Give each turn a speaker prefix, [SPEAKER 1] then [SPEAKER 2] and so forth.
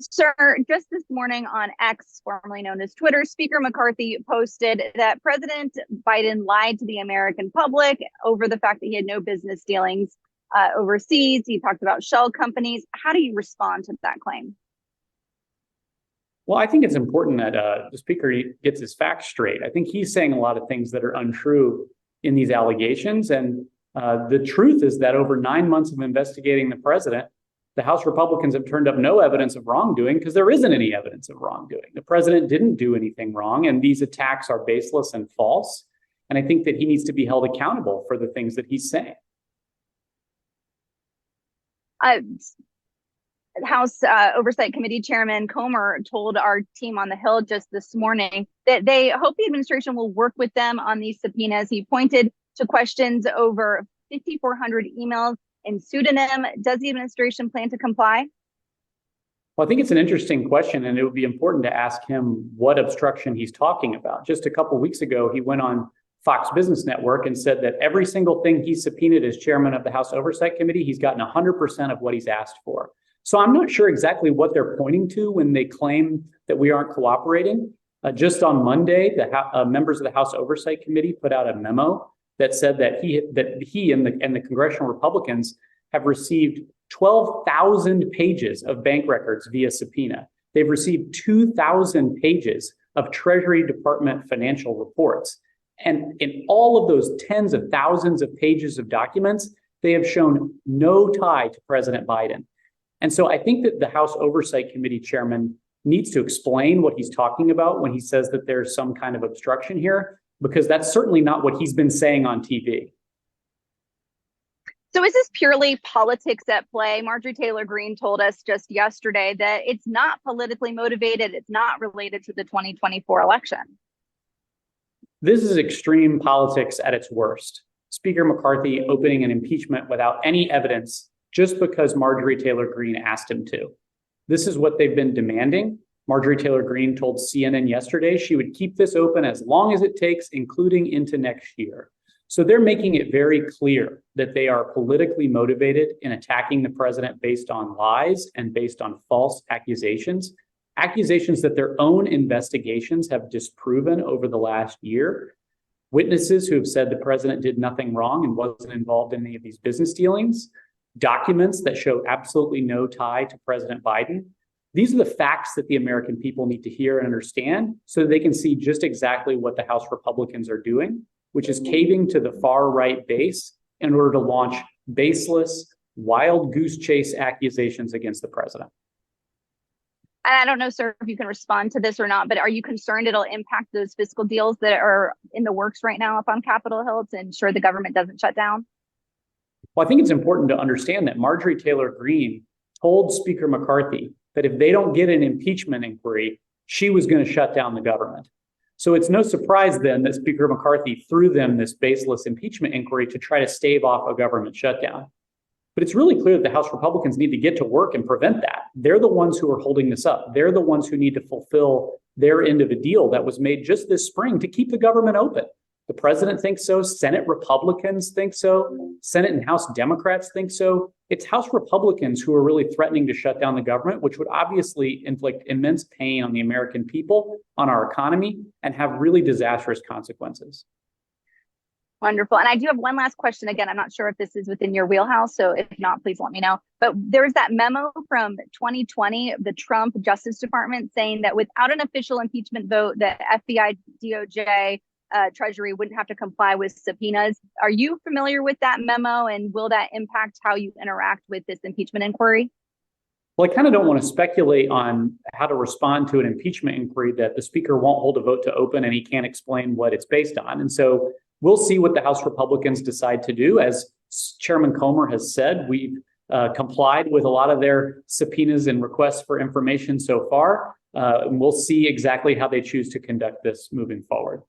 [SPEAKER 1] Sir, just this morning on X, formerly known as Twitter, Speaker McCarthy posted that President Biden lied to the American public over the fact that he had no business dealings overseas. He talked about shell companies. How do you respond to that claim?
[SPEAKER 2] Well, I think it's important that the speaker gets his facts straight. I think he's saying a lot of things that are untrue in these allegations. And the truth is that over 9 months of investigating the president, the House Republicans have turned up no evidence of wrongdoing because there isn't any evidence of wrongdoing. The president didn't do anything wrong, and these attacks are baseless and false. And I think that he needs to be held accountable for the things that he's saying.
[SPEAKER 1] House Oversight Committee Chairman Comer told our team on the Hill just this morning that they hope the administration will work with them on these subpoenas. He pointed to questions over 5,400 emails in pseudonym. Does the administration plan to comply?
[SPEAKER 2] Well, I think it's an interesting question, and it would be important to ask him what obstruction he's talking about. Just a couple of weeks ago, he went on Fox Business Network and said that every single thing he's subpoenaed as chairman of the House Oversight Committee, he's gotten 100% of what he's asked for. So I'm not sure exactly what they're pointing to when they claim that we aren't cooperating. Just on Monday, the members of the House Oversight Committee put out a memo that said that he and the congressional Republicans have received 12,000 pages of bank records via subpoena. They've received 2,000 pages of Treasury Department financial reports. And in all of those tens of thousands of pages of documents, they have shown no tie to President Biden. And so I think that the House Oversight Committee chairman needs to explain what he's talking about when he says that there's some kind of obstruction here, because that's certainly not what he's been saying on TV.
[SPEAKER 1] So is this purely politics at play? Marjorie Taylor Greene told us just yesterday that it's not politically motivated. It's not related to the 2024 election.
[SPEAKER 2] This is extreme politics at its worst. Speaker McCarthy opening an impeachment without any evidence just because Marjorie Taylor Greene asked him to. This is what they've been demanding. Marjorie Taylor Greene told CNN yesterday she would keep this open as long as it takes, including into next year. So they're making it very clear that they are politically motivated in attacking the president based on lies and based on false accusations, accusations that their own investigations have disproven over the last year. Witnesses who have said the president did nothing wrong and wasn't involved in any of these business dealings, documents that show absolutely no tie to President Biden. These are the facts that the American people need to hear and understand so that they can see just exactly what the House Republicans are doing, which is caving to the far right base in order to launch baseless, wild goose chase accusations against the president.
[SPEAKER 1] I don't know, sir, if you can respond to this or not, but are you concerned it'll impact those fiscal deals that are in the works right now up on Capitol Hill to ensure the government doesn't shut down?
[SPEAKER 2] Well, I think it's important to understand that Marjorie Taylor Greene told Speaker McCarthy that if they don't get an impeachment inquiry, she was going to shut down the government. So it's no surprise then that Speaker McCarthy threw them this baseless impeachment inquiry to try to stave off a government shutdown. But it's really clear that the House Republicans need to get to work and prevent that. They're the ones who are holding this up. They're the ones who need to fulfill their end of a deal that was made just this spring to keep the government open. The president thinks so. Senate Republicans think so. Senate and House Democrats think so. It's House Republicans who are really threatening to shut down the government, which would obviously inflict immense pain on the American people, on our economy, and have really disastrous consequences.
[SPEAKER 1] Wonderful. And I do have one last question. Again, I'm not sure if this is within your wheelhouse, so if not, please let me know. But there's that memo from 2020, the Trump Justice Department, saying that without an official impeachment vote, the FBI, DOJ, Treasury wouldn't have to comply with subpoenas. Are you familiar with that memo, and will that impact how you interact with this impeachment inquiry?
[SPEAKER 2] Well, I kind of don't want to speculate on how to respond to an impeachment inquiry that the speaker won't hold a vote to open and he can't explain what it's based on. And so we'll see what the House Republicans decide to do. As Chairman Comer has said, we've complied with a lot of their subpoenas and requests for information so far. And we'll see exactly how they choose to conduct this moving forward.